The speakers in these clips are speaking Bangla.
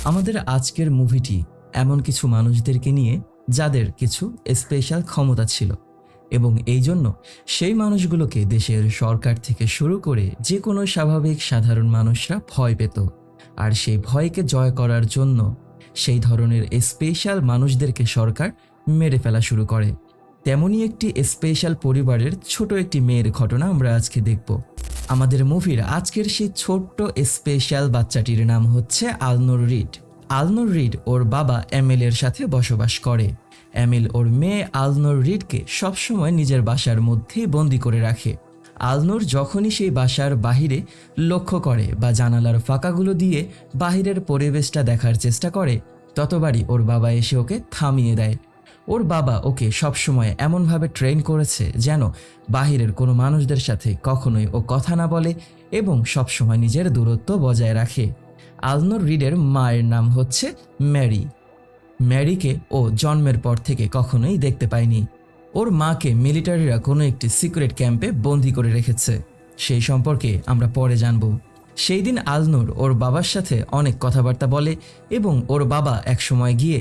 আমাদের আজকের মুভিটি এমন কিছু মানুষদেরকে নিয়ে যাদের কিছু স্পেশাল ক্ষমতা ছিল এবং এই জন্য সেই মানুষগুলোকে দেশের সরকার থেকে শুরু করে যে কোনো স্বাভাবিক সাধারণ মানুষরা ভয় পেত। আর সেই ভয়কে জয় করার জন্য সেই ধরনের স্পেশাল মানুষদেরকে সরকার মেরে ফেলা শুরু করে। তেমনই একটি স্পেশাল পরিবারের ছোট একটি মেয়ের ঘটনা আমরা আজকে দেখব। আমাদের মুভির আজকের সেই ছোট্ট স্পেশাল বাচ্চাটির নাম হচ্ছে আলনুর রিড। আলনুর রিড ওর বাবা এমিলের সাথে বসবাস করে। এমিল ওর মেয়ে আলনুর রিডকে সবসময় নিজের বাসার মধ্যেই বন্দি করে রাখে। আলনুর যখনই সেই বাসার বাহিরে লক্ষ্য করে বা জানালার ফাঁকাগুলো দিয়ে বাহিরের পরিবেশটা দেখার চেষ্টা করে, ততবারই ওর বাবা এসে ওকে থামিয়ে দেয়। ওর বাবা ওকে সবসময় এমনভাবে ট্রেন করেছে যেন বাহিরের কোনো মানুষদের সাথে কখনোই ও কথা না বলে এবং সবসময় নিজের দূরত্ব বজায় রাখে। আলনুর রিডের মায়ের নাম হচ্ছে ম্যারি। ম্যারিকে ও জন্মের পর থেকে কখনোই দেখতে পায়নি। ওর মাকে মিলিটারিরা কোনো একটি সিক্রেট ক্যাম্পে বন্দি করে রেখেছে। সেই সম্পর্কে আমরা পরে জানব। সেই দিন আলনুর ওর বাবার সাথে অনেক কথাবার্তা বলে এবং ওর বাবা একসময় গিয়ে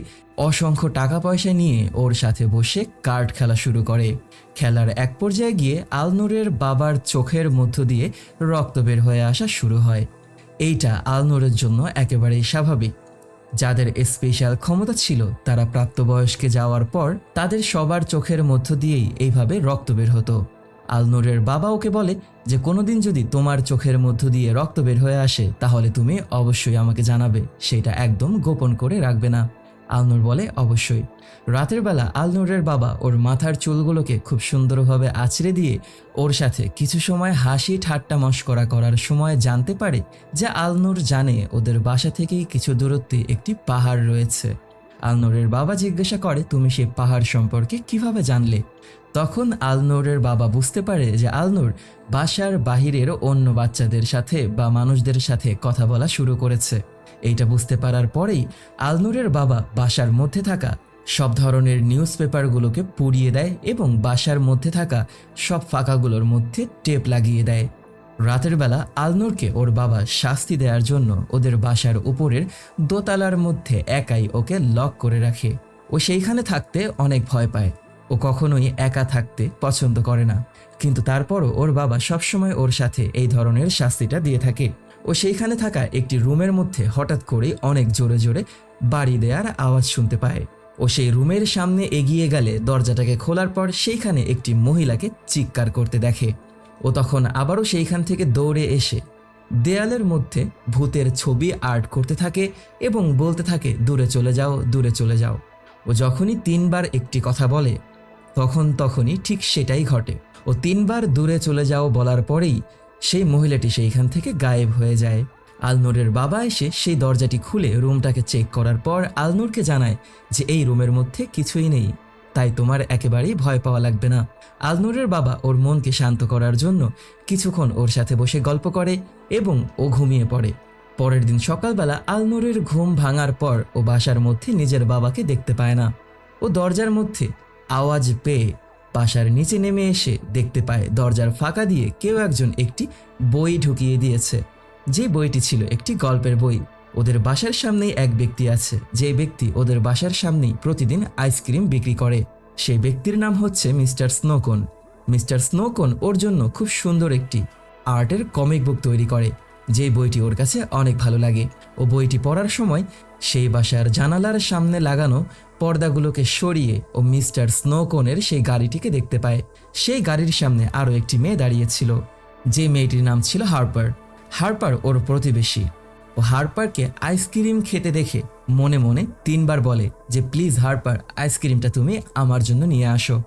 অসংখ্য টাকা পয়সা নিয়ে ওর সাথে বসে কার্ড খেলা শুরু করে। খেলার এক পর্যায়ে গিয়ে আলনুরের বাবার চোখের মধ্য দিয়ে রক্ত বের হয়ে আসা শুরু হয়। এইটা আলনুরের জন্য একেবারেই স্বাভাবিক। যাদের স্পেশাল ক্ষমতা ছিল তারা প্রাপ্তবয়স্কে যাওয়ার পর তাদের সবার চোখের মধ্য দিয়েই এইভাবে রক্ত বের হতো। আলনুরের বাবা ওকে বলে যে কোনোদিন যদি তোমার চোখের মধ্য দিয়ে রক্ত বের হয়ে আসে তাহলে তুমি অবশ্যই আমাকে জানাবে, সেটা একদম গোপন করে রাখবে না। আলনুর বলে অবশ্যই। রাতের বেলা আলনুরের বাবা ওর মাথার চুলগুলোকে খুব সুন্দরভাবে আঁচড়ে দিয়ে ওর সাথে কিছু সময় হাসি ঠাট্টা মশকরা করার সময় জানতে পারে যে আলনুর জানে ওদের বাসা থেকেই কিছু দূরত্বে একটি পাহাড় রয়েছে। আলনুরের বাবা জিজ্ঞাসা করে, তুমি সেই পাহাড় সম্পর্কে কিভাবে জানলে? তখন আলনুরের বাবা বুঝতে পারে যে আলনুর বাসার বাহিরের অন্য বাচ্চাদের সাথে বা মানুষদের সাথে কথা বলা শুরু করেছে। এইটা বুঝতে পারার পরেই আলনুরের বাবা বাসার মধ্যে থাকা সব ধরনের নিউজ পেপারগুলোকে পুড়িয়ে দেয় এবং বাসার মধ্যে থাকা সব ফাঁকাগুলোর মধ্যে টেপ লাগিয়ে দেয়। রাতের বেলা আলনুরকে ওর বাবা শাস্তি দেওয়ার জন্য ওদের বাসার উপরের দোতলার মধ্যে একাই ওকে লক করে রাখে। ও সেইখানে থাকতে অনেক ভয় পায়। ও কখনোই একা থাকতে পছন্দ করে না, কিন্তু তারপরও ওর বাবা সবসময় ওর সাথে এই ধরনের শাস্তিটা দিয়ে থাকে। ও সেইখানে থাকা একটি রুমের মধ্যে হঠাৎ করে অনেক জোরে জোরে বাড়ি দেওয়ার আওয়াজ শুনতে পায়। ও সেই রুমের সামনে এগিয়ে গেলে দরজাটাকে খোলার পর সেইখানে একটি মহিলাকে চিৎকার করতে দেখে। ও তখন আবারও সেইখান থেকে দৌড়ে এসে দেয়ালের মধ্যে ভূতের ছবি আর্ট করতে থাকে এবং বলতে থাকে, দূরে চলে যাও, দূরে চলে যাও। ও যখনই 3 বার একটি কথা বলে তখনই ঠিক সেটাই ঘটে। ও 3 বার দূরে চলে যাও বলার পরেই সেই মহিলাটি সেইখান থেকে গায়েব হয়ে যায়। আলনুরের বাবা এসে সেই দরজাটি খুলে রুমটাকে চেক করার পর আলনুরকে জানায় যে এই রুমের মধ্যে কিছুই নেই, তাই তোমার একেবারেই ভয় পাওয়া লাগবে না। আলনুরের বাবা ওর মনকে শান্ত করার জন্য কিছুক্ষণ ওর সাথে বসে গল্প করে এবং ও ঘুমিয়ে পড়ে। পরের দিন সকালবেলা আলনুরের ঘুম ভাঙার পর ও বাসার মধ্যে নিজের বাবাকে দেখতে পায় না। ও দরজার মধ্যে আওয়াজ পেয়ে বাসার নিচে নেমে এসে দেখতে পায় দরজার ফাঁকা দিয়ে কেউ একজন একটি বই ঢুকিয়ে দিয়েছে। যে বইটি ছিল একটি গল্পের বই। ওদের বাসার সামনেই এক ব্যক্তি আছে, যে ব্যক্তি ওদের বাসার সামনেই প্রতিদিন আইসক্রিম বিক্রি করে। সেই ব্যক্তির নাম হচ্ছে মিস্টার স্নোকোন। মিস্টার স্নোকোন ওর জন্য খুব সুন্দর একটি আর্টের কমিক বুক তৈরি করে, যে বইটি ওর কাছে অনেক ভালো লাগে। ও বইটি পড়ার সময় সেই বাসার জানালার সামনে লাগানো পর্দাগুলোকে সরিয়ে ও মিস্টার স্নোকোনের সেই গাড়িটিকে দেখতে পায়। সেই গাড়ির সামনে আরও একটি মেয়ে দাঁড়িয়েছিল, যে মেয়েটির নাম ছিল হার্পার। হার্পার ওর প্রতিবেশী। ও হার্পারকে আইসক্রিম খেতে দেখে মনে মনে 3 বার বলে যে প্লিজ হার্পার, আইসক্রিমটা তুমি আমার জন্য নিয়ে আসো।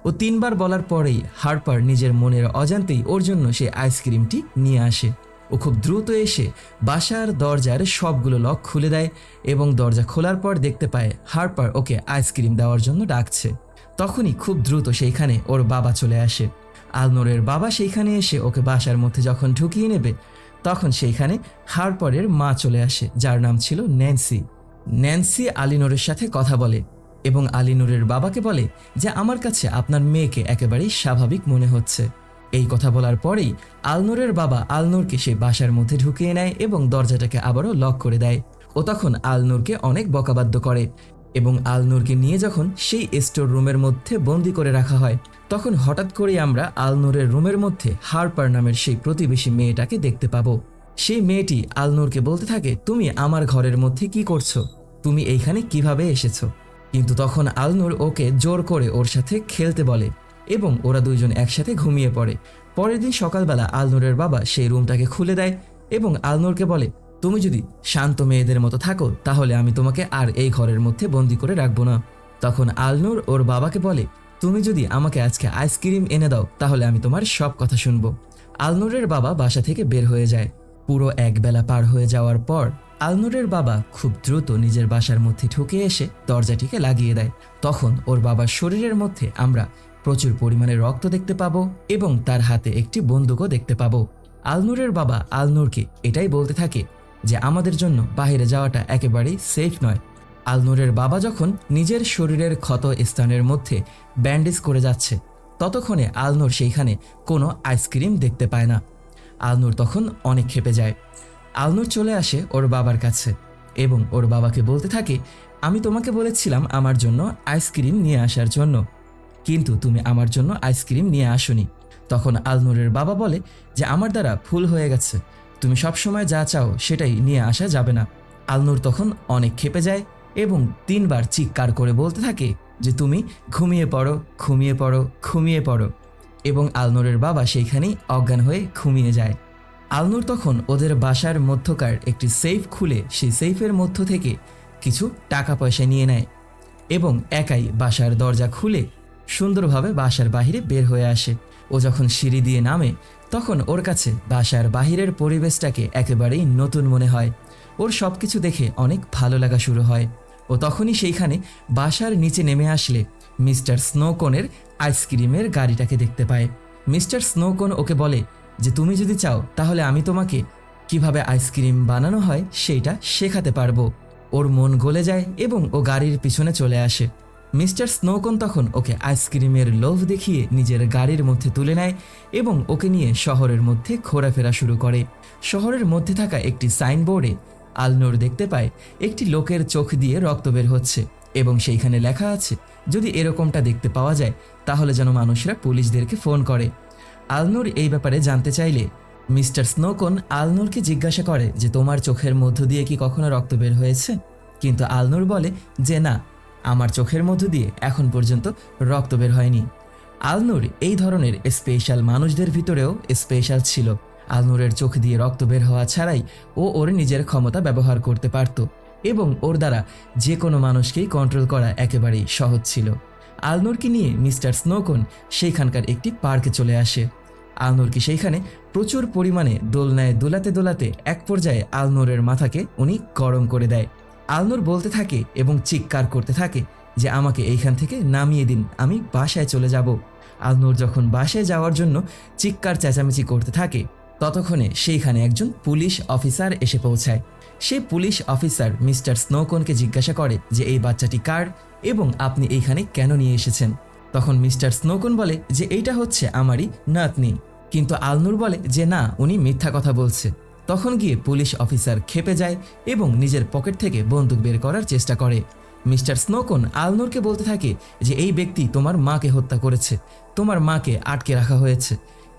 ও 3 বার বলার পরেই হার্পার নিজের মনের অজান্তেই ওর জন্য সেই আইসক্রিমটি নিয়ে আসে। ও খুব দ্রুত এসে বাসার দরজার সবগুলো লক খুলে দেয় এবং দরজা খোলার পর দেখতে পায় হার্পার ওকে আইসক্রিম দেওয়ার জন্য ডাকছে। তখনই খুব দ্রুত সেইখানে ওর বাবা চলে আসে। আলনুরের বাবা সেইখানে এসে ওকে বাসার মধ্যে যখন ঢুকিয়ে নেবে তখন সেইখানে হার্পারের মা চলে আসে, যার নাম ছিল ন্যান্সি। ন্যান্সি আলিনুরের সাথে কথা বলে এবং আলিনুরের বাবাকে বলে যে আমার কাছে আপনার মেয়েকে একেবারেই স্বাভাবিক মনে হচ্ছে। এই কথা বলার পরেই আলনুরের বাবা আলনুরকে সেই বাসার মধ্যে ঢুকিয়ে নেয় এবং দরজাটাকে আবারও লক করে দেয়। ও তখন আলনুরকে অনেক বকাবাদ্য করে এবং আলনুরকে নিয়ে যখন সেই স্টোর রুমের মধ্যে বন্দি করে রাখা হয়, তখন হঠাৎ করেই আমরা আলনুরের রুমের মধ্যে হারপার নামের সেই প্রতিবেশী মেয়েটাকে দেখতে পাবো। সেই মেয়েটি আলনুরকে বলতে থাকে, তুমি আমার ঘরের মধ্যে কি করছো, তুমি এইখানে কিভাবে এসেছো? কিন্তু তখন আলনুর ওকে জোর করে ওর সাথে খেলতে বলে এবং ওরা দুইজন একসাথে ঘুমিয়ে পড়ে। পরের দিন সকালবেলা আলনুরের বাবা সেই রুমটাকে খুলে দেয় এবং আলনুরকে বলে, তুমি যদি শান্ত মেয়েদের মতো থাকো তাহলে আমি তোমাকে আর এই ঘরের মধ্যে বন্দি করে রাখবো না। তখন আলনুর ওর বাবাকে বলে, তুমি যদি আমাকে আজকে আইসক্রিম এনে দাও তাহলে আমি তোমার সব কথা শুনবো। আলনুরের বাবা বাসা থেকে বের হয়ে যায়। পুরো এক বেলা পার হয়ে যাওয়ার পর আলনুরের বাবা খুব দ্রুত নিজের বাসার মধ্যে ঢুকে এসে দরজাটিকে লাগিয়ে দেয়। তখন ওর বাবার শরীরের মধ্যে আমরা প্রচুর পরিমাণে রক্ত দেখতে পাবো এবং তার হাতে একটি বন্দুকও দেখতে পাবো। আলনুরের বাবা আলনুরকে এটাই বলতে থাকে যে আমাদের জন্য বাইরে যাওয়াটা একেবারেই সেফ নয়। আলনুরের বাবা যখন নিজের শরীরের ক্ষত স্থানের মধ্যে ব্যান্ডেজ করে যাচ্ছে, ততক্ষণে আলনুর সেইখানে কোনো আইসক্রিম দেখতে পায় না। আলনুর তখন অনেক ক্ষেপে যায়। আলনুর চলে আসে ওর বাবার কাছে এবং ওর বাবাকে বলতে থাকে, আমি তোমাকে বলেছিলাম আমার জন্য আইসক্রিম নিয়ে আসার জন্য, কিন্তু তুমি আমার জন্য আইসক্রিম নিয়ে আসোনি। তখন আলনুরের বাবা বলে যে আমার দ্বারা ভুল হয়ে গেছে, তুমি সবসময় যা চাও সেটাই নিয়ে আসা যাবে না। আলনুর তখন অনেক ক্ষেপে যায় এবং 3 বার চিৎকার করে বলতে থাকে যে তুমি ঘুমিয়ে পড়ো, ঘুমিয়ে পড়ো, ঘুমিয়ে পড়ো, এবং আলনুরের বাবা সেইখানেই অজ্ঞান হয়ে ঘুমিয়ে যায়। আলনুর তখন ওদের বাসার মধ্যকার একটি সেফ খুলে সেই সেফের মধ্য থেকে কিছু টাকা পয়সা নিয়ে নেয় এবং একাই বাসার দরজা খুলে সুন্দরভাবে বাসার বাহিরে বের হয়ে আসে। ও যখন সিঁড়ি দিয়ে নামে তখন ওর কাছে বাসার বাহিরের পরিবেশটাকে একেবারেই নতুন মনে হয়। ওর সব কিছু দেখে অনেক ভালো লাগা শুরু হয়। ও তখনই সেইখানে বাসার নিচে নেমে আসলে মিস্টার স্নোকনের আইসক্রিমের গাড়িটাকে দেখতে পায়। মিস্টার স্নোকন ওকে বলে যে তুমি যদি চাও তাহলে আমি তোমাকে কিভাবে আইসক্রিম বানানো হয় সেইটা শেখাতে পারবো। ওর মন গলে যায় এবং ও গাড়ির পিছনে চলে আসে। মিস্টার স্নোকন তখন ওকে আইসক্রিমের লোভ দেখিয়ে নিজের গাড়ির মধ্যে তুলে নেয় এবং ওকে নিয়ে শহরের মধ্যে ঘোরাফেরা শুরু করে। শহরের মধ্যে থাকা একটি সাইনবোর্ডে আলনুর দেখতে পায় একটি লোকের চোখ দিয়ে রক্ত বের হচ্ছে এবং সেইখানে লেখা আছে, যদি এরকমটা দেখতে পাওয়া যায় তাহলে যেন মানুষরা পুলিশদেরকে ফোন করে। আলনুর এই ব্যাপারে জানতে চাইলে মিস্টার স্নোকন আলনুরকে জিজ্ঞাসা করে যে তোমার চোখের মধ্য দিয়ে কি কখনো রক্ত বের হয়েছে? কিন্তু আলনুর বলে যে না, আমার চোখের মধ্য দিয়ে এখন পর্যন্ত রক্ত বের হয়নি। আলনুর এই ধরনের স্পেশাল মানুষদের ভিতরেও স্পেশাল ছিল। আলনুরের চোখ দিয়ে রক্ত বের হওয়া ছাড়াই ও ওর নিজের ক্ষমতা ব্যবহার করতে পারত এবং ওর দ্বারা যে কোনো মানুষকেই কন্ট্রোল করা একেবারেই সহজ ছিল। আলনুরকে নিয়ে মিস্টার স্নোকন সেইখানকার একটি পার্কে চলে আসে। আলনুরকে সেইখানে প্রচুর পরিমাণে দোলনায় দোলাতে দোলাতে এক পর্যায়ে আলনুরের মাথাকে উনি গরম করে দেয়। আলনুর বলতে থাকে এবং চিৎকার করতে থাকে যে আমাকে এইখান থেকে নামিয়ে দিন, আমি বাসায় চলে যাব। আলনুর যখন বাসায় যাওয়ার জন্য চিৎকার চেঁচামেচি করতে থাকে ততক্ষণে সেইখানে একজন পুলিশ অফিসার এসে পৌঁছায়। সেই পুলিশ অফিসার মিস্টার স্নোকনকে জিজ্ঞাসা করে যে এই বাচ্চাটি কার এবং আপনি এইখানে কেন নিয়ে এসেছেন? তখন মিস্টার স্নোকন বলে যে এইটা হচ্ছে আমারই নাতনি, কিন্তু আলনুর বলে যে না, উনি মিথ্যা কথা বলছে। তখন গিয়ে পুলিশ অফিসার ক্ষেপে যায় এবং নিজের পকেট থেকে বন্দুক বের করার চেষ্টা করে। মিস্টার স্নোকন আলনুরকে বলতে থাকে যে এই ব্যক্তি তোমার মাকে হত্যা করেছে, তোমার মাকে আটকে রাখা হয়েছে,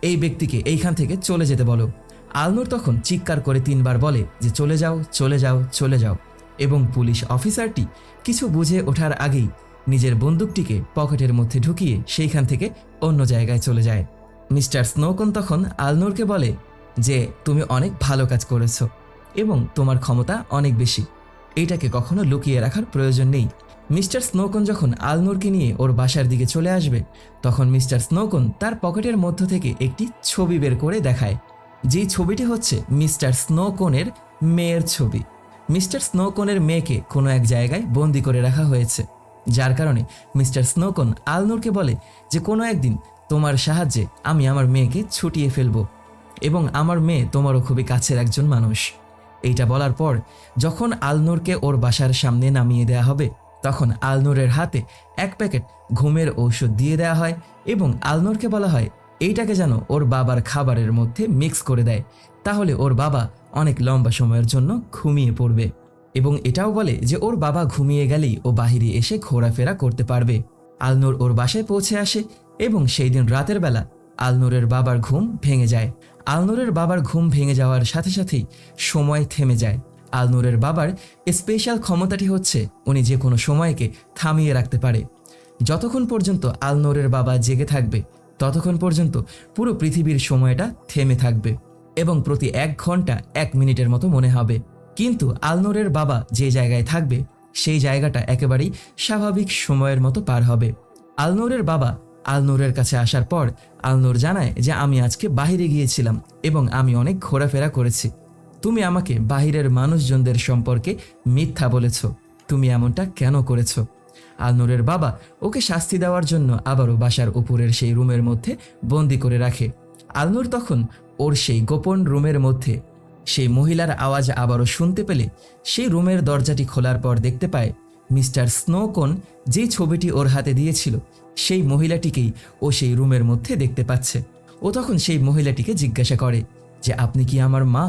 এই ব্যক্তিকে এইখান থেকে চলে যেতে বলো। আলনুর তখন চিৎকার করে 3 বার বলে যে চলে যাও, চলে যাও, চলে যাও, এবং পুলিশ অফিসারটি কিছু বুঝে ওঠার আগেই নিজের বন্দুকটিকে পকেটের মধ্যে ঢুকিয়ে সেইখান থেকে অন্য জায়গায় চলে যায়। মিস্টার স্নোকন তখন আলনুরকে বলে যে তুমি অনেক ভালো কাজ করেছো এবং তোমার ক্ষমতা অনেক বেশি, এইটাকে কখনো লুকিয়ে রাখার প্রয়োজন নেই। মিস্টার স্নোকন যখন আলনুরকে নিয়ে ওর বাসার দিকে চলে আসবে তখন মিস্টার স্নোকন তার পকেটের মধ্য থেকে একটি ছবি বের করে দেখায়, যেই ছবিটি হচ্ছে মিস্টার স্নোকনের মেয়ের ছবি। মিস্টার স্নোকনের মেয়েকে কোনো এক জায়গায় বন্দি করে রাখা হয়েছে, যার কারণে মিস্টার স্নোকন আলনুরকে বলে যে কোনো একদিন তোমার সাহায্যে আমি আমার মেয়েকে ছুটিয়ে ফেলবো এবং আমার মেয়ে তোমারও খুবই কাছের একজন মানুষ। এইটা বলার পর যখন আলনুরকে ওর বাসার সামনে নামিয়ে দেওয়া হবে তখন আলনুরের হাতে 1 প্যাকেট ঘুমের ঔষধ দিয়ে দেওয়া হয় এবং আলনুরকে বলা হয় এইটাকে যেন ওর বাবার খাবারের মধ্যে মিক্স করে দেয়, তাহলে ওর বাবা অনেক লম্বা সময়ের জন্য ঘুমিয়ে পড়বে। এবং এটাও বলে যে ওর বাবা ঘুমিয়ে গেলেই ও বাহিরে এসে ঘোরাফেরা করতে পারবে। আলনুর ওর বাসায় পৌঁছে আসে এবং সেই দিন রাতের বেলা আলনুরের বাবার ঘুম ভেঙে যায়। আলনুরের বাবার ঘুম ভেঙে যাওয়ার সাথে সাথেই সময় থেমে যায়। আলনুরের বাবার স্পেশাল ক্ষমতাটি হচ্ছে উনি যে কোনো সময়কে থামিয়ে রাখতে পারে। যতক্ষণ পর্যন্ত আলনুরের বাবা জেগে থাকবে ততক্ষণ পর্যন্ত পুরো পৃথিবীর সময়টা থেমে থাকবে এবং প্রতি 1 ঘন্টা 1 মিনিটের মতো মনে হবে। কিন্তু আলনুরের বাবা যে জায়গায় থাকবে সেই জায়গাটা একেবারেই স্বাভাবিক সময়ের মতো পার হবে। আলনুরের বাবা আলনুরের কাছে আসার পর আলনুর জানায় যে আমি আজকে বাহিরে গিয়েছিলাম এবং আমি অনেক ঘোরাফেরা করেছি। তুমি আমাকে বাহিরের মানুষজনদের সম্পর্কে মিথ্যা বলেছ। তুমি এমনটা কেন করেছ? আলনুরের বাবা ওকে শাস্তি দেওয়ার জন্য আবারও বাসার উপরের সেই রুমের মধ্যে বন্দি করে রাখে। আলনুর তখন ওর সেই গোপন রুমের মধ্যে সেই মহিলার আওয়াজ আবারও শুনতে পেলে সেই রুমের দরজাটি খোলার পর দেখতে পায় মিস্টার স্নোকোন যেই ছবিটি ওর হাতে দিয়েছিল সেই মহিলাটিকেই ও সেই রুমের মধ্যে দেখতে পাচ্ছে। ও তখন সেই মহিলাটিকে জিজ্ঞাসা করে যে আপনি কি আমার মা?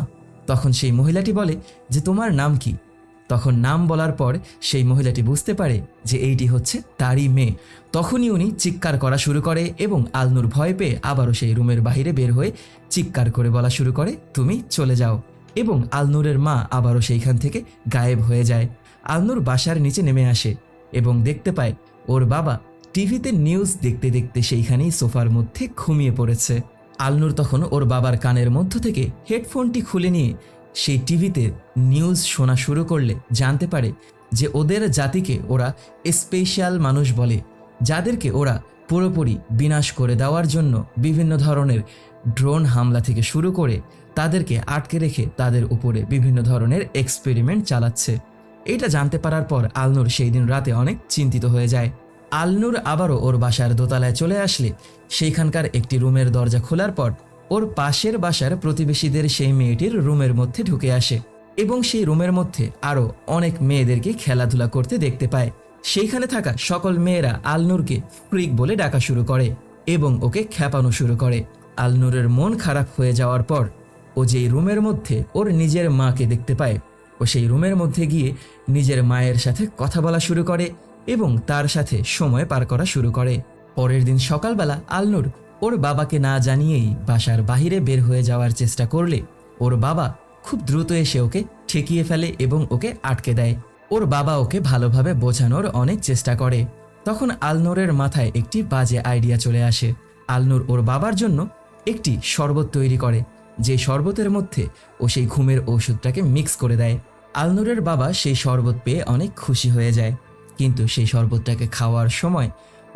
তখন সেই মহিলাটি বলে যে তোমার নাম কি? তখন নাম বলার পর সেই মহিলাটি বুঝতে পারে যে এইটি হচ্ছে তারই মেয়ে। তখনই উনি চিৎকার করা শুরু করে এবং আলনুর ভয় পেয়ে আবারও সেই রুমের বাইরে বের হয়ে চিৎকার করে বলা শুরু করে তুমি চলে যাও। এবং আলনুরের মা আবারও সেইখান থেকে গায়েব হয়ে যায়। আলনুর বাসার নিচে নেমে আসে এবং দেখতে পায় ওর বাবা টিভিতে নিউজ দেখতে দেখতে সেইখানেই সোফার মধ্যে ঘুমিয়ে পড়েছে। আলনুর তখন ওর বাবার কানের মধ্য থেকে হেডফোনটি খুলে নিয়ে সেই টিভিতে নিউজ শোনা শুরু করলে জানতে পারে যে ওদের জাতিকে ওরা স্পেশাল মানুষ বলে, যাদেরকে ওরা পুরোপুরি বিনাশ করে দেওয়ার জন্য বিভিন্ন ধরনের ড্রোন হামলা থেকে শুরু করে তাদেরকে আটকে রেখে তাদের উপরে বিভিন্ন ধরনের এক্সপেরিমেন্ট চালাচ্ছে। এটা জানতে পারার পর আলনুর সেই দিন রাতে অনেক চিন্তিত হয়ে যায়। আলনুর আবারও ওর বাসার দোতলায় চলে আসলে সেইখানকার একটি রুমের দরজা খোলার পর ওর পাশের বাসার প্রতিবেশীদের সেই মেয়েটির রুমের মধ্যে ঢুকে আসে এবং সেই রুমের মধ্যে আরও অনেক মেয়েদেরকে খেলাধুলা করতে দেখতে পায়। সেইখানে থাকা সকল মেয়েরা আলনুরকে ফ্রিক বলে ডাকা শুরু করে এবং ওকে খ্যাপানো শুরু করে। আলনুরের মন খারাপ হয়ে যাওয়ার পর ও যেই রুমের মধ্যে ওর নিজের মাকে দেখতে পায় ও সেই রুমের মধ্যে গিয়ে নিজের মায়ের সাথে কথা বলা শুরু করে এবং তার সাথে সময় পার করা শুরু করে। পরের দিন সকালবেলা আলনুর ওর বাবাকে না জানিয়েই বাসার বাহিরে বের হয়ে যাওয়ার চেষ্টা করলে ওর বাবা খুব দ্রুত এসে ওকে ঠেকিয়ে ফেলে এবং ওকে আটকে দেয়। ওর বাবা ওকে ভালোভাবে বোঝানোর অনেক চেষ্টা করে। তখন আলনুরের মাথায় একটি বাজে আইডিয়া চলে আসে। আলনুর ওর বাবার জন্য একটি শরবত তৈরি করে, যে শরবতের মধ্যে ও সেই ঘুমের ওষুধটাকে মিক্স করে দেয়। আলনুরের বাবা সেই শরবত পেয়ে অনেক খুশি হয়ে যায়, কিন্তু সেই শরবতটাকে খাওয়ার সময়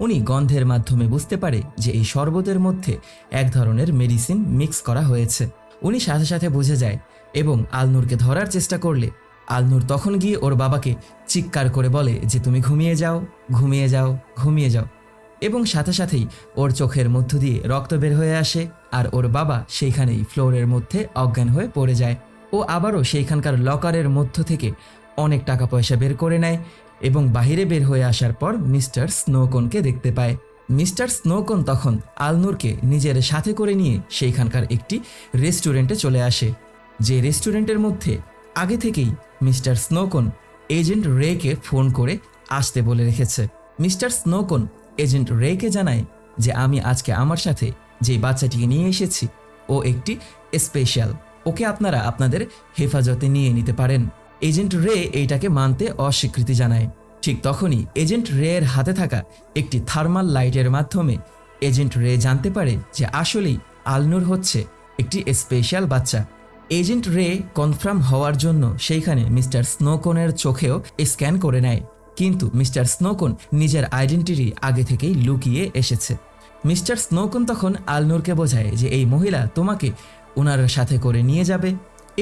উনি গন্ধের মাধ্যমে বুঝতে পারে যে এই শরবতের মধ্যে এক ধরনের মেডিসিন মিক্স করা হয়েছে। উনি সাথে সাথে বুঝে যায় এবং আলনুরকে ধরার চেষ্টা করলে আলনুর তখন গিয়ে ওর বাবাকে চিৎকার করে বলে যে তুমি ঘুমিয়ে যাও, ঘুমিয়ে যাও, ঘুমিয়ে যাও। এবং সাথে সাথেই ওর চোখের মধ্য দিয়ে রক্ত বের হয়ে আসে আর ওর বাবা সেইখানেই ফ্লোরের মধ্যে অজ্ঞান হয়ে পড়ে যায়। ও আবারও সেইখানকার লকারের মধ্য থেকে অনেক টাকা পয়সা বের করে নেয় এবং বাহিরে বের হয়ে আসার পর মিস্টার স্নোকনকে দেখতে পায়। মিস্টার স্নোকন তখন আলনুরকে নিজের সাথে করে নিয়ে সেইখানকার একটি রেস্টুরেন্টে চলে আসে, যে রেস্টুরেন্টের মধ্যে আগে থেকেই মিস্টার স্নোকন এজেন্ট রেকে ফোন করে আসতে বলে রেখেছে। মিস্টার স্নোকন এজেন্ট রেকে জানায় যে আমি আজকে আমার সাথে যে বাচ্চাটিকে নিয়ে এসেছি ও একটি স্পেশাল, ওকে আপনারা আপনাদের হেফাজতে নিয়ে নিতে পারেন। এজেন্ট রে এইটাকে মানতে অস্বীকৃতি জানায়। ঠিক তখনই এজেন্ট রে এর হাতে থাকা একটি থার্মাল লাইটের মাধ্যমে এজেন্ট রে জানতে পারে যে আসলেই আলনুর হচ্ছে একটি স্পেশাল বাচ্চা। এজেন্ট রে কনফার্ম হওয়ার জন্য সেইখানে মিস্টার স্নোকনের চোখেও স্ক্যান করে নেয়, কিন্তু মিস্টার স্নোকন নিজের আইডেন্টিটি আগে থেকেই লুকিয়ে এসেছে। মিস্টার স্নোকন তখন আলনুরকে বোঝায় যে এই মহিলা তোমাকে ওনার সাথে করে নিয়ে যাবে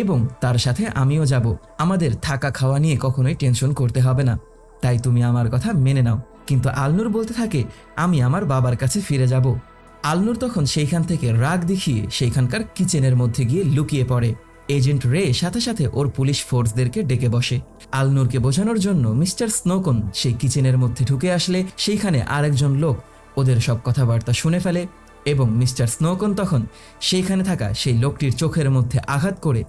এবং তার সাথে আমিও যাব। আমাদের থাকা খাওয়া নিয়ে কখনোই টেনশন করতে হবে না, তাই তুমি আমার কথা মেনে নাও। কিন্তু আলনুর বলতে থাকে আমি আমার বাবার কাছে ফিরে যাব। আলনুর তখন সেইখান থেকে রাগ দেখিয়ে সেইখানকার কিচেনের মধ্যে গিয়ে লুকিয়ে পড়ে। এজেন্ট রে সাথে সাথে ওর পুলিশ ফোর্সদেরকে ডেকে বসে। আলনুরকে বোঝানোর জন্য মিস্টার স্নোকন সেই কিচেনের মধ্যে ঢুকে আসলে সেইখানে আরেকজন লোক ওদের সব কথাবার্তা শুনে ফেলে এবং মিস্টার স্নোকন তখন সেইখানে থাকা সেই লোকটির চোখের মধ্যে আঘাত করে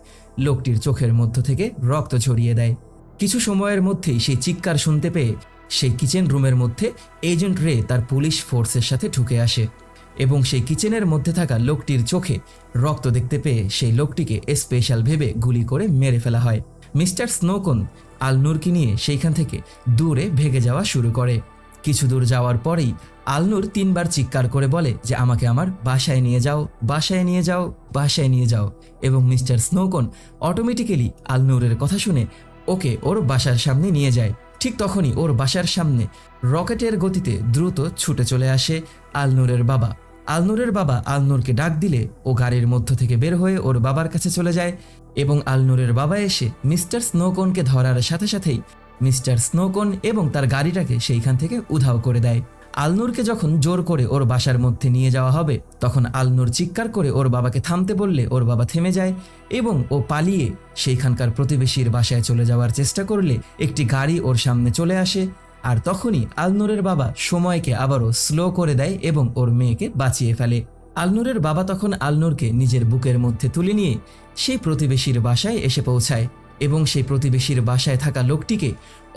লোকটির চোখের মধ্য থেকে রক্ত ঝরিয়ে দেয়। কিছু সময়ের মধ্যেই সেই চিৎকার শুনতে পেয়ে সেই কিচেন রুমের মধ্যে এজেন্ট রে তার পুলিশ ফোর্সের সাথে ঢুকে আসে এবং সেই কিচেনের মধ্যে থাকা লোকটির চোখে রক্ত দেখতে পেয়ে সেই লোকটিকে স্পেশাল ভেবে গুলি করে মেরে ফেলা হয়। মিস্টার স্নোকন আলনুরকে নিয়ে সেইখান থেকে দূরে ভেগে যাওয়া শুরু করে। কিছু দূর যাওয়ার পরেই আলনুর 3 বার চিৎকার করে বলে যে আমাকে আমার বাসায় নিয়ে যাও, বাসায় নিয়ে যাও, বাসায় নিয়ে যাও, এবং মিস্টার স্নোকন অটোমেটিক্যালি আলনুরের কথা শুনে ওকে ওর বাসার সামনে নিয়ে যায়। ঠিক তখনই ওর বাসার সামনে রকেটের গতিতে দ্রুত ছুটে চলে আসে আলনুরের বাবা। আলনুরের বাবা আলনুরকে ডাক দিলে ও গাড়ির মধ্য থেকে বের হয়ে ওর বাবার কাছে চলে যায় এবং আলনুরের বাবা এসে মিস্টার স্নোকনকে ধরার সাথে সাথেই মিস্টার স্নোকন এবং তার গাড়িটাকে সেইখান থেকে উধাও করে দেয়। আলনুরকে যখন জোর করে ওর বাসার মধ্যে নিয়ে যাওয়া হবে তখন আলনুর চিৎকার করে ওর বাবাকে থামতে বললে ওর বাবা থেমে যায় এবং ও পালিয়ে সেইখানকার প্রতিবেশীর বাসায় চলে যাওয়ার চেষ্টা করলে একটি গাড়ি ওর সামনে চলে আসে। আর তখনই আলনুরের বাবা সময়কে আবারও স্লো করে দেয় এবং ওর মেয়েকে বাঁচিয়ে ফেলে। আলনুরের বাবা তখন আলনুরকে নিজের বুকের মধ্যে তুলে নিয়ে সেই প্রতিবেশীর বাসায় এসে পৌঁছায় এবং সেই প্রতিবেশীর বাসায় থাকা লোকটিকে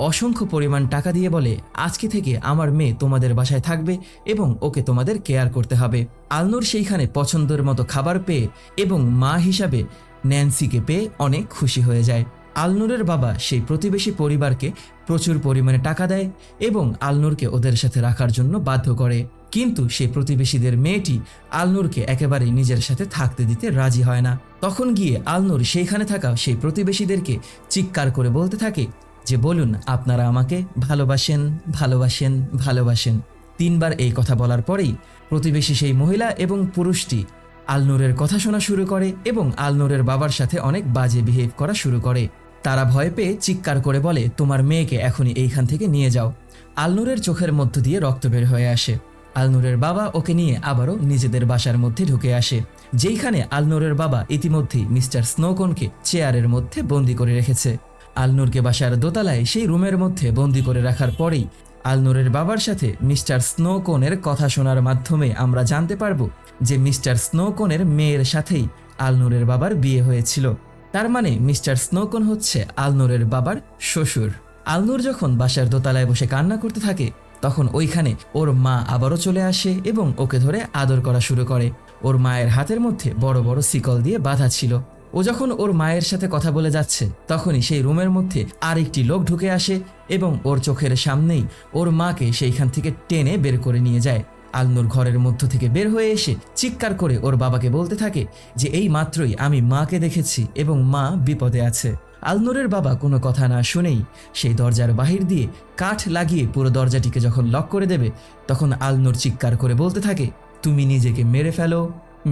অসংখ্য পরিমাণ টাকা দিয়ে বলে আজকে থেকে আমার মেয়ে তোমাদের বাসায় থাকবে এবং ওকে তোমাদের কেয়ার করতে হবে। আলনুর সেইখানে পছন্দের মতো খাবার পেয়ে এবং মা হিসাবে ন্যান্সিকে পেয়ে অনেক খুশি হয়ে যায়। আলনুরের বাবা সেই প্রতিবেশী পরিবারকে প্রচুর পরিমাণে টাকা দেয় এবং আলনুরকে ওদের সাথে রাখার জন্য বাধ্য করে, কিন্তু সেই প্রতিবেশীদের মেয়েটি আলনুরকে একেবারেই নিজের সাথে থাকতে দিতে রাজি হয় না। তখন গিয়ে আলনুর সেইখানে থাকা সেই প্রতিবেশীদেরকে চিৎকার করে বলতে থাকে যে বলুন আপনারা আমাকে ভালোবাসেন, ভালোবাসেন, ভালোবাসেন। 3 বার এই কথা বলার পরেই প্রতিবেশী সেই মহিলা এবং পুরুষটি আলনুরের কথা শোনা শুরু করে এবং আলনুরের বাবার সাথে অনেক বাজে বিহেভ করা শুরু করে। তারা ভয় পেয়ে চিৎকার করে বলে তোমার মেয়েকে এখনই এইখান থেকে নিয়ে যাও। আলনুরের চোখের মধ্য দিয়ে রক্ত বের হয়ে আসে। আলনুরের বাবা ওকে নিয়ে আবারও নিজেদের বাসার মধ্যে ঢুকে আসে, যেইখানে আলনুরের বাবা ইতিমধ্যেই মিস্টার স্নোকনকে চেয়ারের মধ্যে বন্দি করে রেখেছে। আলনুরকে বাসার দোতলায় সেই রুমের মধ্যে বন্দি করে রাখার পরেই আলনুরের বাবার সাথে মিস্টার স্নোকনের কথা শোনার মাধ্যমে আমরা জানতে পারবো যে মিস্টার স্নোকনের মেয়ের সাথেই আলনুরের বাবার বিয়ে হয়েছিল। তার মানে মিস্টার স্নোকন হচ্ছে আলনুরের বাবার শ্বশুর। আলনুর যখন বাসার দোতলায় বসে কান্না করতে থাকে তখন ওইখানে ওর মা আবারও চলে আসে এবং ওকে ধরে আদর করা শুরু করে। ওর মায়ের হাতের মধ্যে বড় বড় শিকল দিয়ে বাঁধা ছিল। ও যখন ওর মায়ের সাথে কথা বলে যাচ্ছে তখনই সেই রুমের মধ্যে আরেকটি লোক ঢুকে আসে এবং ওর চোখের সামনেই ওর মাকে সেইখান থেকে টেনে বের করে নিয়ে যায়। আলনুর ঘরের মধ্য থেকে বের হয়ে এসে চিৎকার করে ওর বাবাকে বলতে থাকে যে এই মাত্রই আমি মাকে দেখেছি এবং মা বিপদে আছে। আলনুরের বাবা কোনো কথা না শুনেই সেই দরজার বাহির দিয়ে কাঠ লাগিয়ে পুরো দরজাটিকে যখন লক করে দেবে তখন আলনুর চিৎকার করে বলতে থাকে তুমি নিজেকে মেরে ফেলো,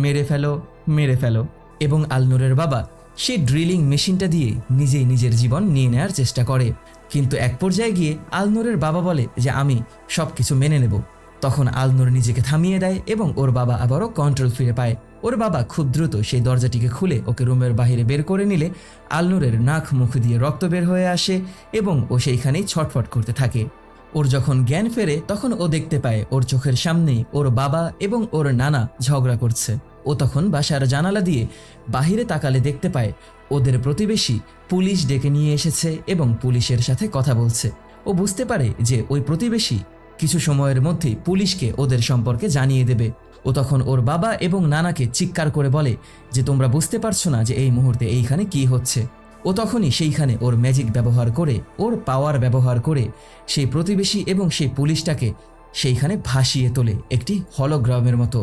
মেরে ফেলো, মেরে ফেলো। এবং আলনুরের বাবা সেই ড্রিলিং মেশিনটা দিয়ে নিজেই নিজের জীবন নিয়ে নেওয়ার চেষ্টা করে, কিন্তু এক পর্যায়ে গিয়ে আলনুরের বাবা বলে যে আমি সব কিছু মেনে নেব। তখন আলনুর নিজেকে থামিয়ে দেয় এবং ওর বাবা আবারও কন্ট্রোল ফিরে পায়। ওর বাবা খুব দ্রুত সেই দরজাটিকে খুলে ওকে রুমের বাইরে বের করে নিলে আলনুরের নাক মুখ দিয়ে রক্ত বের হয়ে আসে এবং ও সেইখানেই ছটফট করতে থাকে। ওর যখন জ্ঞান ফেরে তখন ও দেখতে পায় ওর চোখের সামনেই ওর বাবা এবং ওর নানা ঝগড়া করছে। ও তখন বাসার জানালা দিয়ে বাহিরে তাকালে দেখতে পায় ওদের প্রতিবেশী পুলিশ ডেকে নিয়ে এসেছে এবং পুলিশের সাথে কথা বলছে। ও বুঝতে পারে যে ওই প্রতিবেশী কিছু সময়ের মধ্যেই পুলিশকে ওদের সম্পর্কে জানিয়ে দেবে। ও তখন ওর বাবা এবং নানাকে চিৎকার করে বলে যে তোমরা বুঝতে পারছো না যে এই মুহূর্তে এইখানে কি হচ্ছে। ও তখনই সেইখানে ওর ম্যাজিক ব্যবহার করে, ওর পাওয়ার ব্যবহার করে সেই প্রতিবেশী এবং সেই পুলিশটাকে সেইখানে ভাসিয়ে তোলে একটি হলোগ্রামের মতো,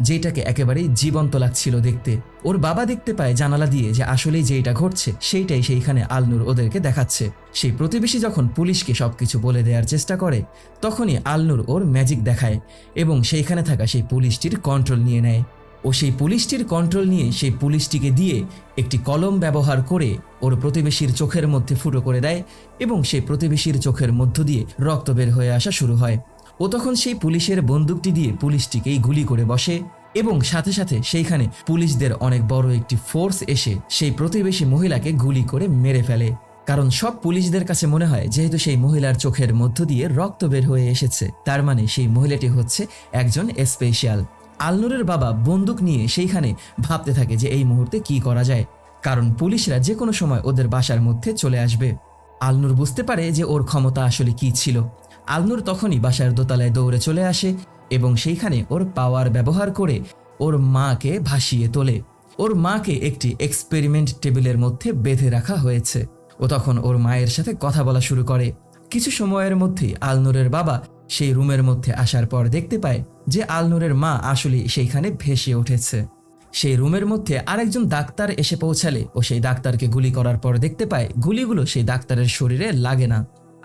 যেটাকে একেবারেই জীবন্ত লাগছিল দেখতে। ওর বাবা দেখতে পায় জানালা দিয়ে যে আসলেই যেটা ঘটছে সেইটাই সেইখানে আলনুর ওদেরকে দেখাচ্ছে। সেই প্রতিবেশী যখন পুলিশকে সবকিছু বলে দেওয়ার চেষ্টা করে তখনই আলনুর ওর ম্যাজিক দেখায় এবং সেইখানে থাকা সেই পুলিশটির কন্ট্রোল নিয়ে নেয়। ও সেই পুলিশটির কন্ট্রোল নিয়ে সেই পুলিশটিকে দিয়ে একটি কলম ব্যবহার করে ওর প্রতিবেশীর চোখের মধ্যে ফুটো করে দেয় এবং সেই প্রতিবেশীর চোখের মধ্য দিয়ে রক্ত বের হয়ে আসা শুরু হয়। ও তখন সেই পুলিশের বন্দুকটি দিয়ে পুলিশটিকেই গুলি করে বসে এবং সাথে সাথে সেইখানে পুলিশদের অনেক বড় একটি ফোর্স এসে সেই প্রতিবেশী মহিলাকে গুলি করে মেরে ফেলে। কারণ সব পুলিশদের কাছে মনে হয় যেহেতু সেই মহিলার চোখের মধ্য দিয়ে রক্ত বের হয়ে এসেছে তার মানে সেই মহিলাটি হচ্ছে একজন স্পেশাল। আলনুরের বাবা বন্দুক নিয়ে সেইখানে ভাবতে থাকে যে এই মুহূর্তে কি করা যায়, কারণ পুলিশরা যে কোনো সময় ওদের বাসার মধ্যে চলে আসবে। আলনুর বুঝতে পারে যে ওর ক্ষমতা আসলে কি ছিল। আলনুর তখনই বাসার দোতলায় দৌড়ে চলে আসে এবং সেইখানে ওর পাওয়ার ব্যবহার করে ওর মাকে ভাসিয়ে তোলে। ওর মাকে একটি এক্সপেরিমেন্ট টেবিলের মধ্যে বেঁধে রাখা হয়েছে। ও তখন ওর মায়ের সাথে কথা বলা শুরু করে। কিছু সময়ের মধ্যেই আলনুরের বাবা সেই রুমের মধ্যে আসার পর দেখতে পায় যে আলনুরের মা আসলে সেইখানে ভেসে উঠেছে। সেই রুমের মধ্যে আরেকজন ডাক্তার এসে পৌঁছালে ও সেই ডাক্তারকে গুলি করার পর দেখতে পায় গুলিগুলো সেই ডাক্তারের শরীরে লাগে না।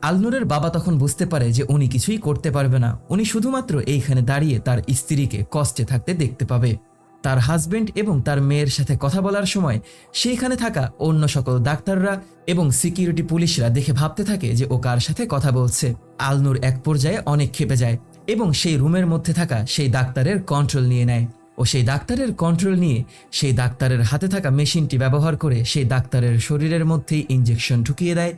আলনুরের বাবা তখন বুঝতে পারে যে উনি কিছুই করতে পারবে না, উনি শুধুমাত্র এইখানে দাঁড়িয়ে তার স্ত্রীকে কষ্টে থাকতে দেখতে পাবে। তার হাজবেন্ড এবং তার মেয়ের সাথে কথা বলার সময় সেইখানে থাকা অন্য সকল ডাক্তাররা এবং সিকিউরিটি পুলিশরা দেখে ভাবতে থাকে যে ও কার সাথে কথা বলছে। আলনুর এক পর্যায়ে অনেক ক্ষেপে যায় এবং সেই রুমের মধ্যে থাকা সেই ডাক্তারের কন্ট্রোল নিয়ে নেয় ও সেই ডাক্তারের কন্ট্রোল নিয়ে সেই ডাক্তারের হাতে থাকা মেশিনটি ব্যবহার করে সেই ডাক্তারের শরীরের মধ্যেই ইঞ্জেকশন ঢুকিয়ে দেয়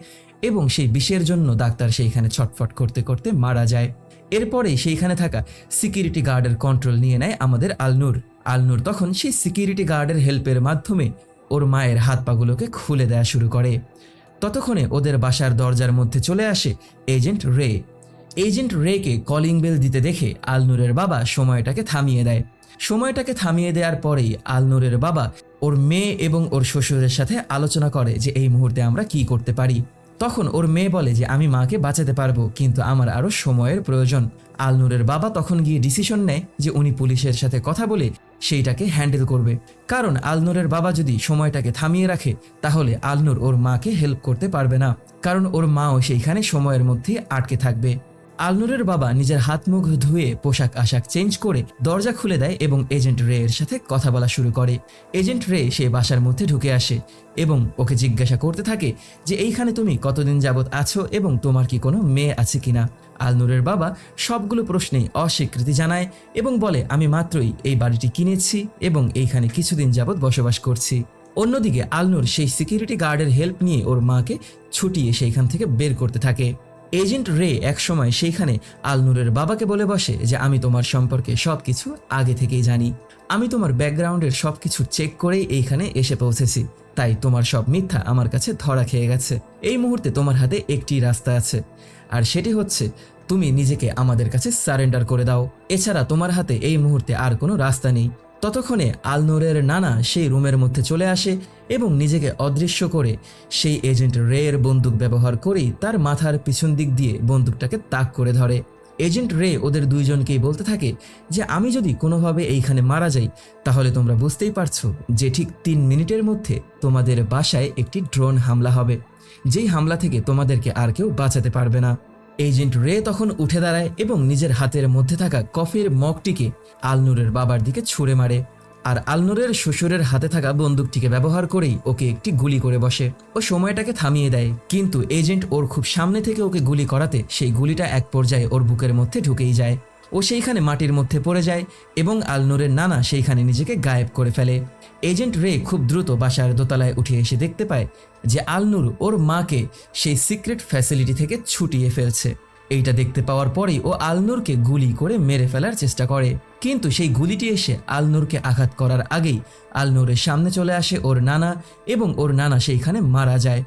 এবং সেই বিষের জন্য ডাক্তার সেইখানে ছটফট করতে করতে মারা যায়। এরপরেই সেইখানে থাকা সিকিউরিটি গার্ডের কন্ট্রোল নিয়ে নেয় আমাদের আলনুর। আলনুর তখন সেই সিকিউরিটি গার্ডের হেল্পের মাধ্যমে ওর মায়ের হাত পাগুলোকে খুলে দেওয়া শুরু করে। ততক্ষণে ওদের বাসার দরজার মধ্যে চলে আসে এজেন্ট রে। এজেন্ট রেকে কলিং বেল দিতে দেখে আলনুরের বাবা সময়টাকে থামিয়ে দেয়। সময়টাকে থামিয়ে দেওয়ার পরেই আলনুরের বাবা ওর মেয়ে এবং ওর শ্বশুরের সাথে আলোচনা করে যে এই মুহূর্তে আমরা কি করতে পারি। তখন ওর মেয়ে বলে যে আমি মাকে বাঁচাতে পারবো, কিন্তু আমার আরও সময়ের প্রয়োজন। আলনুরের বাবা তখন গিয়ে ডিসিশন নেয় যে উনি পুলিশের সাথে কথা বলে সেইটাকে হ্যান্ডেল করবে, কারণ আলনুরের বাবা যদি সময়টাকে থামিয়ে রাখে তাহলে আলনুর ওর মাকে হেল্প করতে পারবে না, কারণ ওর মাও সেইখানে সময়ের মধ্যে আটকে থাকবে। আলনুরের বাবা নিজের হাত মুখ ধুয়ে পোশাক আশাক চেঞ্জ করে দরজা খুলে দেয় এবং এজেন্ট রে এর সাথে কথা বলা শুরু করে। এজেন্ট রে সেই বাসার মধ্যে ঢুকে আসে এবং ওকে জিজ্ঞাসা করতে থাকে যে এইখানে তুমি কতদিন যাবত আছো এবং তোমার কি কোনো মেয়ে আছে কিনা। আলনুরের বাবা সবগুলো প্রশ্নেই অস্বীকৃতি জানায় এবং বলে আমি মাত্রই এই বাড়িটি কিনেছি এবং এইখানে কিছুদিন যাবত বসবাস করছি। অন্যদিকে আলনুর সেই সিকিউরিটি গার্ডের হেল্প নিয়ে ওর মাকে ছুটিয়ে সেইখান থেকে বের করতে থাকে। এজেন্ট রে একসময় সেইখানে আলনুরের বাবাকে বলে বসে যে আমি তোমার সম্পর্কে সবকিছু আগে থেকেই জানি, আমি তোমার ব্যাকগ্রাউন্ডের সবকিছু চেক করেই এইখানে এসে পৌঁছেছি, তাই তোমার সব মিথ্যা আমার কাছে ধরা খেয়ে গেছে। এই মুহূর্তে তোমার হাতে একটি রাস্তা আছে, আর সেটি হচ্ছে তুমি নিজেকে আমাদের কাছে সারেন্ডার করে দাও, এছাড়া তোমার হাতে এই মুহূর্তে আর কোনো রাস্তা নেই। ততক্ষণে আলনুরের নানা সেই রুমের মধ্যে চলে আসে এবং নিজেকে অদৃশ্য করে সেই এজেন্ট রে এর বন্দুক ব্যবহার করেই তার মাথার পিছন দিক দিয়ে বন্দুকটাকে তাক করে ধরে। এজেন্ট রে ওদের দুইজনকেই বলতে থাকে যে আমি যদি কোনোভাবে এইখানে মারা যাই তাহলে তোমরা বুঝতেই পারছো যে ঠিক 3 মিনিটের মধ্যে তোমাদের বাসায় একটি ড্রোন হামলা হবে, যেই হামলা থেকে তোমাদেরকে আর কেউ বাঁচাতে পারবে না। এজেন্ট রে তখন উঠে দাঁড়ায় এবং নিজের হাতের মধ্যে থাকা কফির মগটিকে আলনুরের বাবার দিকে ছুঁড়ে মারে, আর আলনুরের শ্বশুরের হাতে থাকা বন্দুকটিকে ব্যবহার করেই ওকে একটি গুলি করে বসে। ও সময়টাকে থামিয়ে দেয়, কিন্তু এজেন্ট ওর খুব সামনে থেকে ওকে গুলি করাতে সেই গুলিটা এক পর্যায়ে ওর বুকের মধ্যে ঢুকেই যায়। ও সেইখানে মাটির মধ্যে পড়ে যায় এবং আলনুরের নানা সেইখানে নিজেকে গায়েব করে ফেলে। এজেন্ট রে খুব দ্রুত বাসার দোতলায় উঠে এসে দেখতে পায় যে আলনুর ওর মাকে সেই সিক্রেট ফ্যাসিলিটি থেকে ছুটিয়ে ফেলছে। এইটা দেখতে পাওয়ার পরেই ও আলনুরকে গুলি করে মেরে ফেলার চেষ্টা করে, কিন্তু সেই গুলিটি এসে আলনুরকে আঘাত করার আগেই আলনুরের সামনে চলে আসে ওর নানা এবং ওর নানা সেইখানে মারা যায়।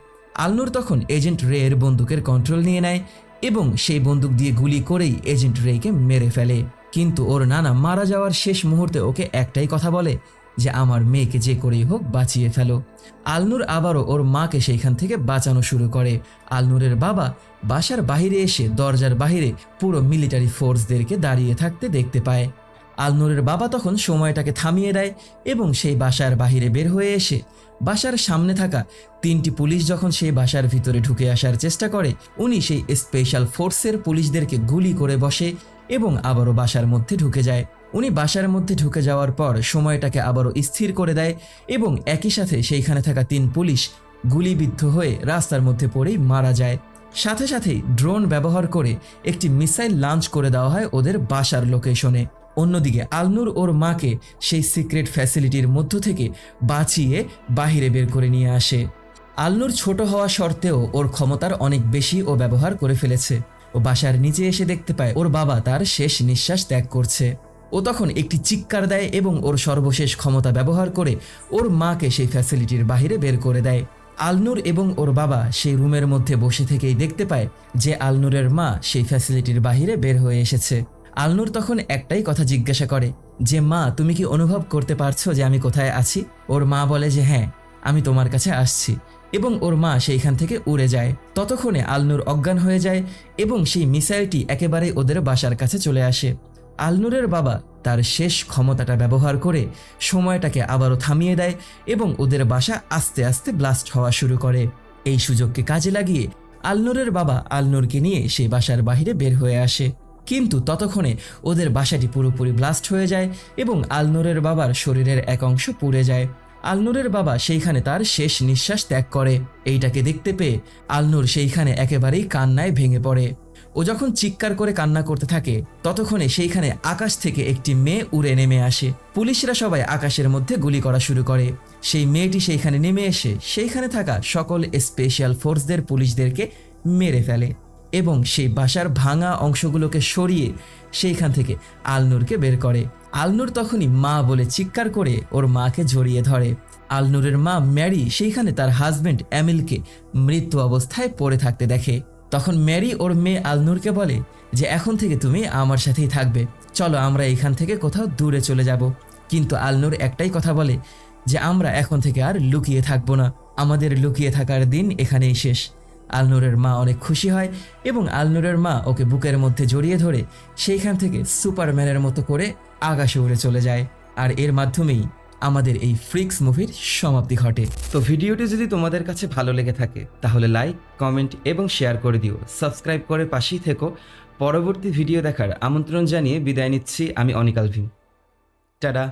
আলনুর তখন এজেন্ট রে এর বন্দুকের কন্ট্রোল নিয়ে নেয় এবং সেই বন্দুক দিয়ে গুলি করেই এজেন্ট রেকে মেরে ফেলে, কিন্তু ওর নানা মারা যাওয়ার শেষ মুহূর্তে ওকে একটাই কথা বলে যে আমার মেয়েকে যে করেই হোক বাঁচিয়ে ফেলো। আলনুর আবারও ওর মাকে সেইখান থেকে বাঁচানো শুরু করে। আলনুরের বাবা বাসার বাহিরে এসে দরজার বাহিরে পুরো মিলিটারি ফোর্সদেরকে দাঁড়িয়ে থাকতে দেখতে পায়। আলনুরের বাবা তখন সময়টাকে থামিয়ে দেয় এবং সেই বাসার বাহিরে বের হয়ে এসে বাসার সামনে থাকা 3টি পুলিশ যখন সেই বাসার ভিতরে ঢুকে আসার চেষ্টা করে উনি সেই স্পেশাল ফোর্সের পুলিশদেরকে গুলি করে বসে এবং আবারও বাসার মধ্যে ঢুকে যায়। উনি বাসার মধ্যে ঢুকে যাওয়ার পর সময়টাকে আবারও স্থির করে দেয় এবং একই সাথে সেইখানে থাকা 3 পুলিশ গুলিবিদ্ধ হয়ে রাস্তার মধ্যে পড়েই মারা যায়। সাথে সাথেই ড্রোন ব্যবহার করে একটি মিসাইল লঞ্চ করে দেওয়া হয় ওদের বাসার লোকেশনে। অন্যদিকে আলনুর ওর মাকে সেই সিক্রেট ফ্যাসিলিটির মধ্য থেকে বাঁচিয়ে বাহিরে বের করে নিয়ে আসে। আলনুর ছোট হওয়া সত্ত্বেও ওর ক্ষমতার অনেক বেশি ও ব্যবহার করে ফেলেছে। ও বাসার নিচে এসে দেখতে পায় ওর বাবা তার শেষ নিঃশ্বাস ত্যাগ করছে। ও তখন একটি চিৎকার দেয় এবং ওর সর্বশেষ ক্ষমতা ব্যবহার করে ওর মাকে সেই ফ্যাসিলিটির বাহিরে বের করে দেয়। আলনুর এবং ওর বাবা সেই রুমের মধ্যে বসে থেকেই দেখতে পায় যে আলনুরের মা সেই ফ্যাসিলিটির বাইরে বের হয়ে এসেছে। আলনুর তখন একটাই কথা জিজ্ঞাসা করে যে মা, তুমি কি অনুভব করতে পারছো যে আমি কোথায় আছি? ওর মা বলে যে হ্যাঁ, আমি তোমার কাছে আসছি, এবং ওর মা সেইখান থেকে উড়ে যায়। ততক্ষণে আলনুর অজ্ঞান হয়ে যায় এবং সেই মিসাইলটি একেবারেই ওদের বাসার কাছে চলে আসে। আলনুরের বাবা তার শেষ ক্ষমতাটা ব্যবহার করে সময়টাকে আবারও থামিয়ে দেয় এবং ওদের বাসা আস্তে আস্তে ব্লাস্ট হওয়া শুরু করে। এই সুযোগকে কাজে লাগিয়ে আলনুরের বাবা আলনুরকে নিয়ে সেই বাসার বাইরে বের হয়ে আসে, কিন্তু ততক্ষণে ওদের বাসাটি পুরোপুরি ব্লাস্ট হয়ে যায় এবং আলনুরের বাবার শরীরের এক অংশ পুড়ে যায়। আলনুরের বাবা সেইখানে তার শেষ নিঃশ্বাস ত্যাগ করে। এইটাকে দেখতে পেয়ে আলনুর সেইখানে একেবারেই কান্নায় ভেঙে পড়ে। ও যখন চিৎকার করে কান্না করতে থাকে ততক্ষণে সেইখানে আকাশ থেকে একটি মেয়ে উড়ে নেমে আসে। পুলিশরা সবাই আকাশের মধ্যে গুলি করা শুরু করে। সেই মেয়েটি সেইখানে নেমে এসে সেইখানে থাকা সকল স্পেশাল ফোর্সদের পুলিশদেরকে মেরে ফেলে এবং সেই বাসার ভাঙা অংশগুলোকে সরিয়ে সেইখান থেকে আলনুরকে বের করে। আলনুর তখনই মা বলে চিৎকার করে ওর মাকে জড়িয়ে ধরে। আলনুরের মা ম্যারি সেইখানে তার হাজবেন্ড এমিলকে মৃত্যু অবস্থায় পড়ে থাকতে দেখে। তখন ম্যারি ওর মেয়ে আলনুরকে বলে যে এখন থেকে তুমি আমার সাথেই থাকবে, চলো আমরা এখান থেকে কোথাও দূরে চলে যাব। কিন্তু আলনুর একটাই কথা বলে যে আমরা এখন থেকে আর লুকিয়ে থাকবো না, আমাদের লুকিয়ে থাকার দিন এখানেই শেষ। আলনুরের মা অনেক খুশি হয় এবং আলনুরের মা ওকে বুকের মধ্যে জড়িয়ে ধরে সেইখান থেকে সুপারম্যানের মতো করে আকাশে উড়ে চলে যায়। আর এর মাধ্যমেই আমাদের এই ফ্রিক্স মুভির সমাপ্তি ঘটে। তো ভিডিওটি যদি তোমাদের কাছে ভালো লেগে থাকে তাহলে লাইক, কমেন্ট এবং শেয়ার করে দিও। সাবস্ক্রাইব করে পাশেই থেকো। পরবর্তী ভিডিও দেখার আমন্ত্রণ জানিয়ে বিদায় নিচ্ছি আমি অনিক আলভিন। টাটা।